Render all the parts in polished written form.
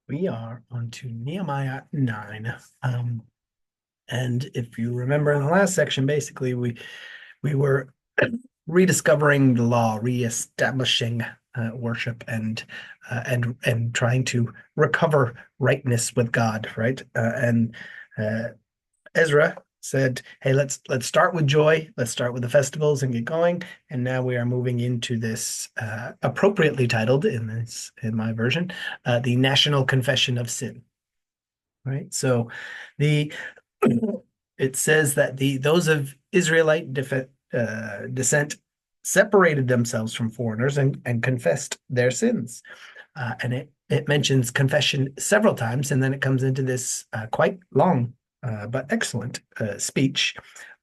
We are on to Nehemiah 9. And if you remember in the last section, basically we were rediscovering the law, reestablishing worship and trying to recover rightness with God, right? And uh, Ezra said, "Hey, let's start with joy. Let's start with the festivals and get going." And now we are moving into this appropriately titled in my version, the National Confession of Sin. Right. So the it says that the those of Israelite descent separated themselves from foreigners and confessed their sins. And it mentions confession several times, and then it comes into this quite long but excellent speech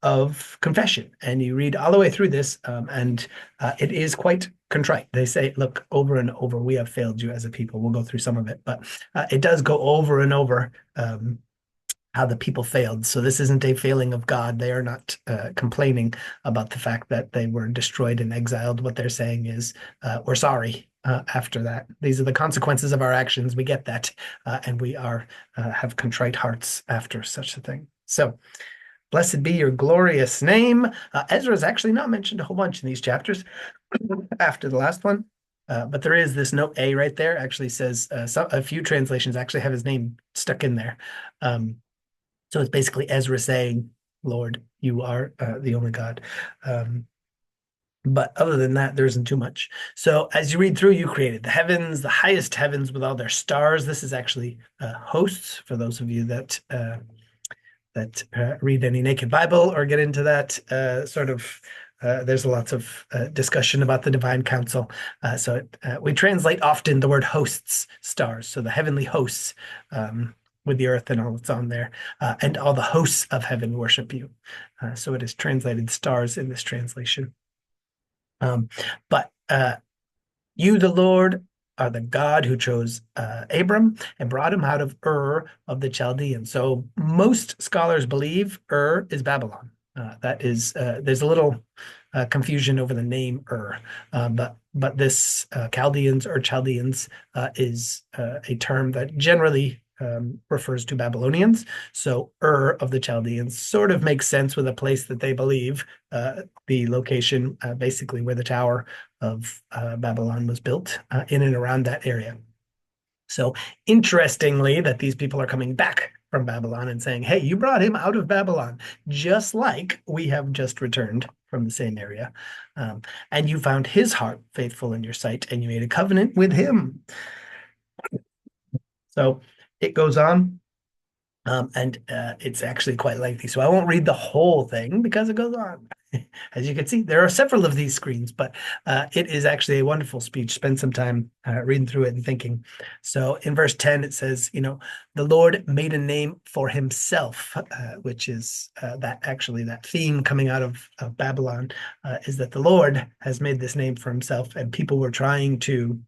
of confession. And you read all the way through this, and it is quite contrite. They say, "Look, over and over, we have failed you as a people." We'll go through some of it, but it does go over and over. How the people failed. So this isn't a failing of God. They are not complaining about the fact that they were destroyed and exiled. What they're saying is, we're sorry after that. These are the consequences of our actions. We get that. And we are have contrite hearts after such a thing. So blessed be your glorious name. Ezra is actually not mentioned a whole bunch in these chapters after the last one. But there is this note A right there actually says a few translations actually have his name stuck in there. So it's basically Ezra saying, Lord, you are the only God. Um, but other than that, there isn't too much. So as you read through, you created the heavens, the highest heavens with all their stars. This is actually hosts for those of you that read any Naked Bible or get into that sort of. There's lots of discussion about the divine council. We translate often the word hosts, stars. So the heavenly hosts with the earth and all that's on there, and all the hosts of heaven worship you. So it is translated stars in this translation. Um, but you, the Lord, are the God who chose Abram and brought him out of Ur of the Chaldeans. So most scholars believe Ur is Babylon. There's a little confusion over the name Ur, but this Chaldeans or Chaldeans is a term that generally refers to Babylonians. So Ur of the Chaldeans sort of makes sense with a place that they believe the location, basically where the Tower of Babylon was built in and around that area. So interestingly, that these people are coming back from Babylon and saying, "Hey, you brought him out of Babylon, just like we have just returned from the same area. Um, and you found his heart faithful in your sight, and you made a covenant with him." So it goes on. And it's actually quite lengthy. So I won't read the whole thing because it goes on. As you can see, there are several of these screens, but it is actually a wonderful speech. Spend some time reading through it and thinking. So in verse 10, it says, the Lord made a name for himself, which is that theme coming out of Babylon is that the Lord has made this name for himself, and people were trying to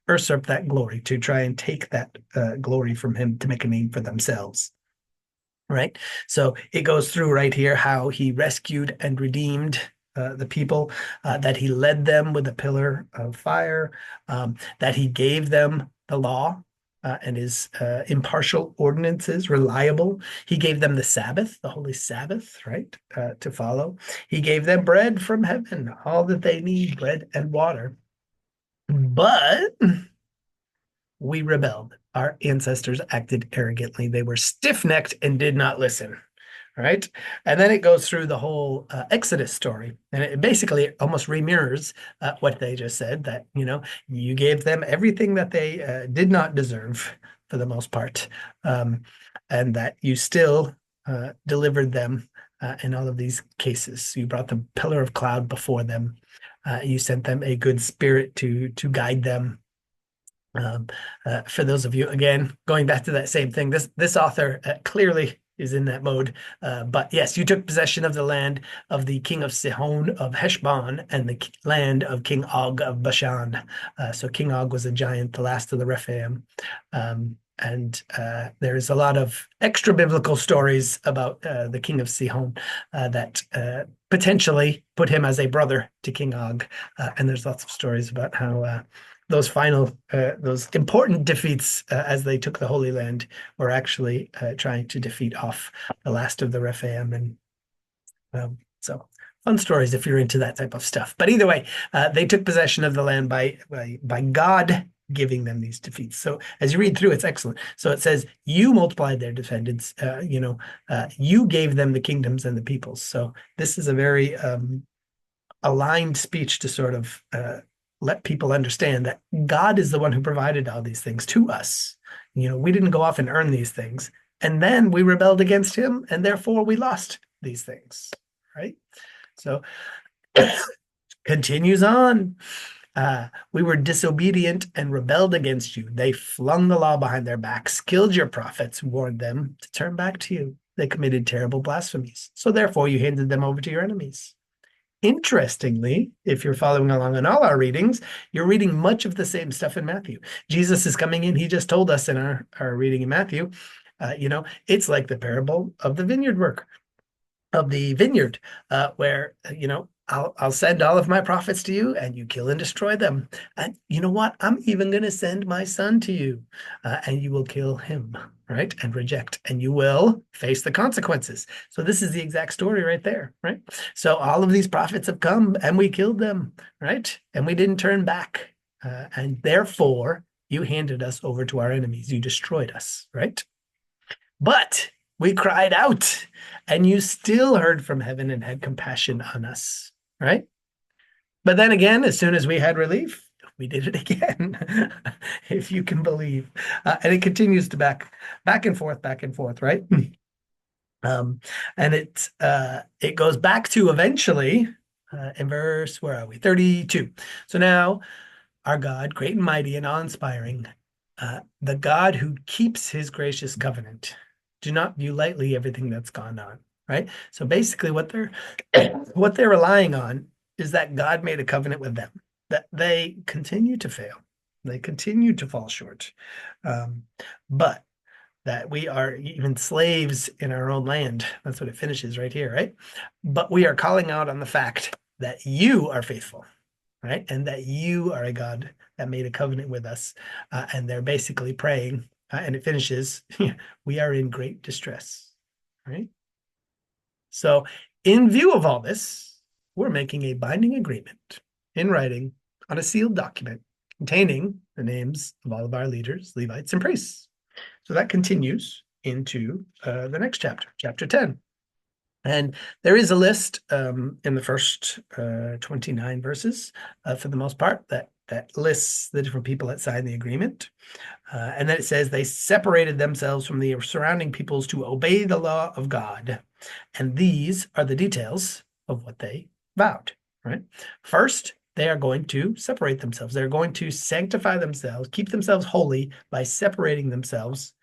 usurp that glory, to try and take that glory from him to make a name for themselves. Right. So it goes through right here how he rescued and redeemed the people, that he led them with a pillar of fire, that he gave them the law. And his impartial ordinances reliable. He gave them the Sabbath, the holy Sabbath, right, to follow. He gave them bread from heaven, all that they need, bread and water. But we rebelled. Our ancestors acted arrogantly. They were stiff necked and did not listen. Right. And then it goes through the whole Exodus story. And it basically almost remirrors what they just said, that, you gave them everything that they did not deserve for the most part. And that you still delivered them in all of these cases. You brought the pillar of cloud before them. You sent them a good spirit to guide them. For those of you, again, going back to that same thing, this author clearly is in that mode. But yes, you took possession of the land of the king of Sihon of Heshbon and the land of King Og of Bashan. So King Og was a giant, the last of the Rephaim. And there's a lot of extra biblical stories about the king of Sihon that potentially put him as a brother to King Og. And there's lots of stories about how those important defeats as they took the Holy Land were actually trying to defeat off the last of the Rephaim. And so fun stories if you're into that type of stuff. But either way, they took possession of the land by God giving them these defeats. So as you read through, it's excellent. So it says, you multiplied their descendants, you gave them the kingdoms and the peoples. So this is a very aligned speech to sort of let people understand that God is the one who provided all these things to us. We didn't go off and earn these things. And then we rebelled against him, and therefore we lost these things, right? So continues on. We were disobedient and rebelled against you. They flung the law behind their backs, killed your prophets, warned them to turn back to you. They committed terrible blasphemies. So therefore you handed them over to your enemies. Interestingly, if you're following along in all our readings, you're reading much of the same stuff in Matthew. Jesus is coming in. He just told us in our reading in Matthew, it's like the parable of the vineyard, where I'll send all of my prophets to you, and you kill and destroy them. And you know what? I'm even going to send my son to you, and you will kill him, right? And reject, and you will face the consequences. So this is the exact story right there, right? So all of these prophets have come, and we killed them, right? And we didn't turn back, and therefore you handed us over to our enemies. You destroyed us, right? But we cried out, and you still heard from heaven and had compassion on us, right? But then again, as soon as we had relief, we did it again, if you can believe. And it continues to back and forth, right? And it goes back to eventually in verse, where are we? 32. So now our God, great and mighty and awe-inspiring, the God who keeps his gracious covenant. Do not view lightly everything that's gone on, right? So basically what they're relying on is that God made a covenant with them, that they continue to fail. They continue to fall short. But that we are even slaves in our own land. That's what it finishes right here, right? But we are calling out on the fact that you are faithful, right? And that you are a God that made a covenant with us. And they're basically praying, and it finishes, we are in great distress, right? So in view of all this, we're making a binding agreement in writing on a sealed document containing the names of all of our leaders, Levites, and priests. So that continues into the next chapter, chapter 10. And there is a list in the first 29 verses, for the most part, that lists the different people that signed the agreement. And then it says they separated themselves from the surrounding peoples to obey the law of God. And these are the details of what they vowed, right? First, they are going to separate themselves. They're going to sanctify themselves, keep themselves holy by separating themselves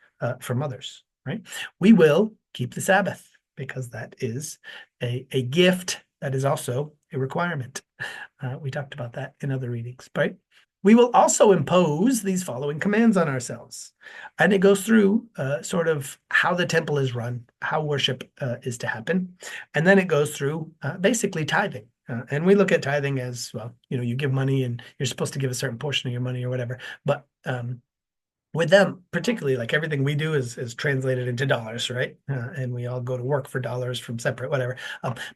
from others, right? We will keep the Sabbath because that is a gift that is also a requirement. We talked about that in other readings, right? We will also impose these following commands on ourselves. And it goes through sort of how the temple is run, how worship is to happen. And then it goes through basically tithing. And we look at tithing as, well, you give money and you're supposed to give a certain portion of your money or whatever. But with them, particularly, like everything we do is translated into dollars, right? And we all go to work for dollars from separate, whatever.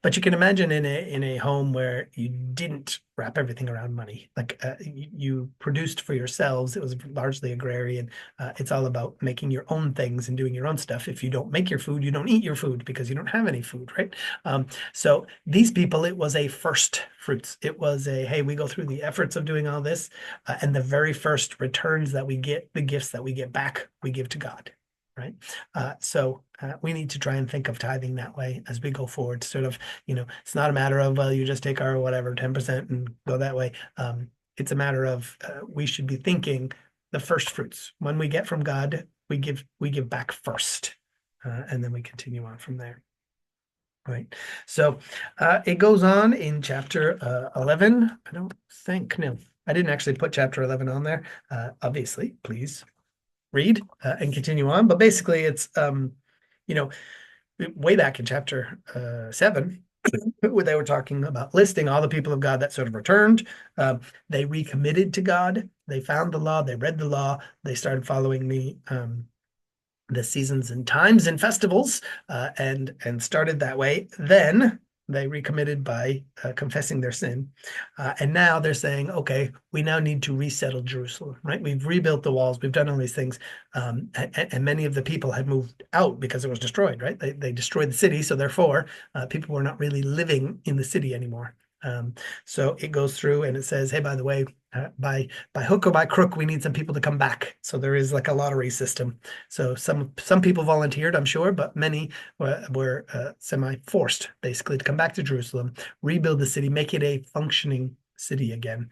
But you can imagine in a home where you didn't wrap everything around money, like you produced for yourselves. It was largely agrarian. It's all about making your own things and doing your own stuff. If you don't make your food, you don't eat your food because you don't have any food, right? So these people, it was a first fruits. It was hey, we go through the efforts of doing all this, and the very first returns that we get, the gifts that we get back, we give to God, right? So we need to try and think of tithing that way as we go forward. Sort of, it's not a matter of, well, you just take our whatever 10% and go that way. It's a matter of we should be thinking the first fruits. When we get from God, we give back first, and then we continue on from there. Right. So it goes on in chapter 11. I don't think, no, I didn't actually put chapter 11 on there. Obviously, please read and continue on. But basically, it's, way back in chapter 7, where they were talking about listing all the people of God that sort of returned. Uh, they recommitted to God. They found the law. They read the law. They started following the seasons and times and festivals, and started that way. Then they recommitted by confessing their sin, and now they're saying, okay, we now need to resettle Jerusalem. Right? We've rebuilt the walls. We've done all these things, and many of the people had moved out because it was destroyed. Right? They destroyed the city, so therefore, people were not really living in the city anymore. Um, so it goes through and it says, hey, by the way, by hook or by crook, we need some people to come back. So there is like a lottery system. So some people volunteered, I'm sure, but many were semi-forced, basically, to come back to Jerusalem, rebuild the city, make it a functioning city again,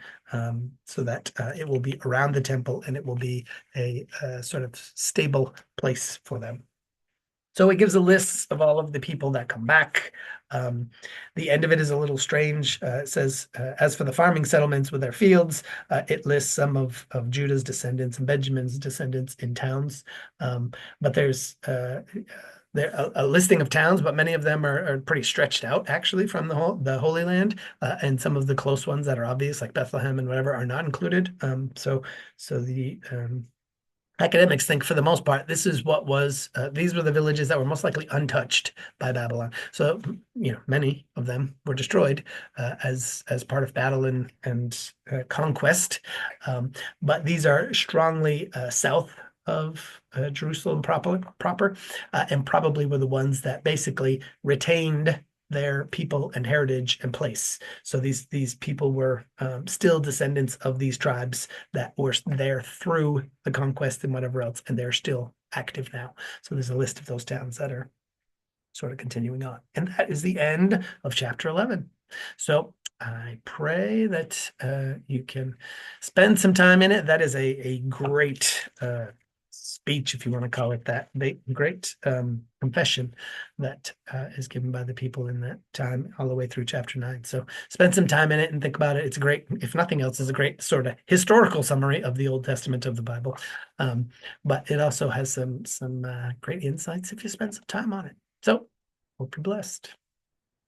so that it will be around the temple and it will be a sort of stable place for them. So it gives a list of all of the people that come back. Um, the end of it is a little strange. It says, as for the farming settlements with their fields, it lists some of Judah's descendants and Benjamin's descendants in towns. But there's there a listing of towns, but many of them are pretty stretched out actually from the Holy Land, and some of the close ones that are obvious, like Bethlehem and whatever, are not included. So the academics think for the most part, this is what was, these were the villages that were most likely untouched by Babylon. So, many of them were destroyed as part of battle and conquest. But these are strongly south of Jerusalem proper, and probably were the ones that basically retained their people and heritage and place. So these people were still descendants of these tribes that were there through the conquest and whatever else, and they're still active now. So there's a list of those towns that are sort of continuing on. And that is the end of chapter 11. So I pray that you can spend some time in it. That is a great speech, if you want to call it that, great confession that is given by the people in that time all the way through chapter 9. So spend some time in it and think about it. It's a great, if nothing else, is a great sort of historical summary of the Old Testament of the Bible. But it also has some great insights if you spend some time on it. So hope you're blessed.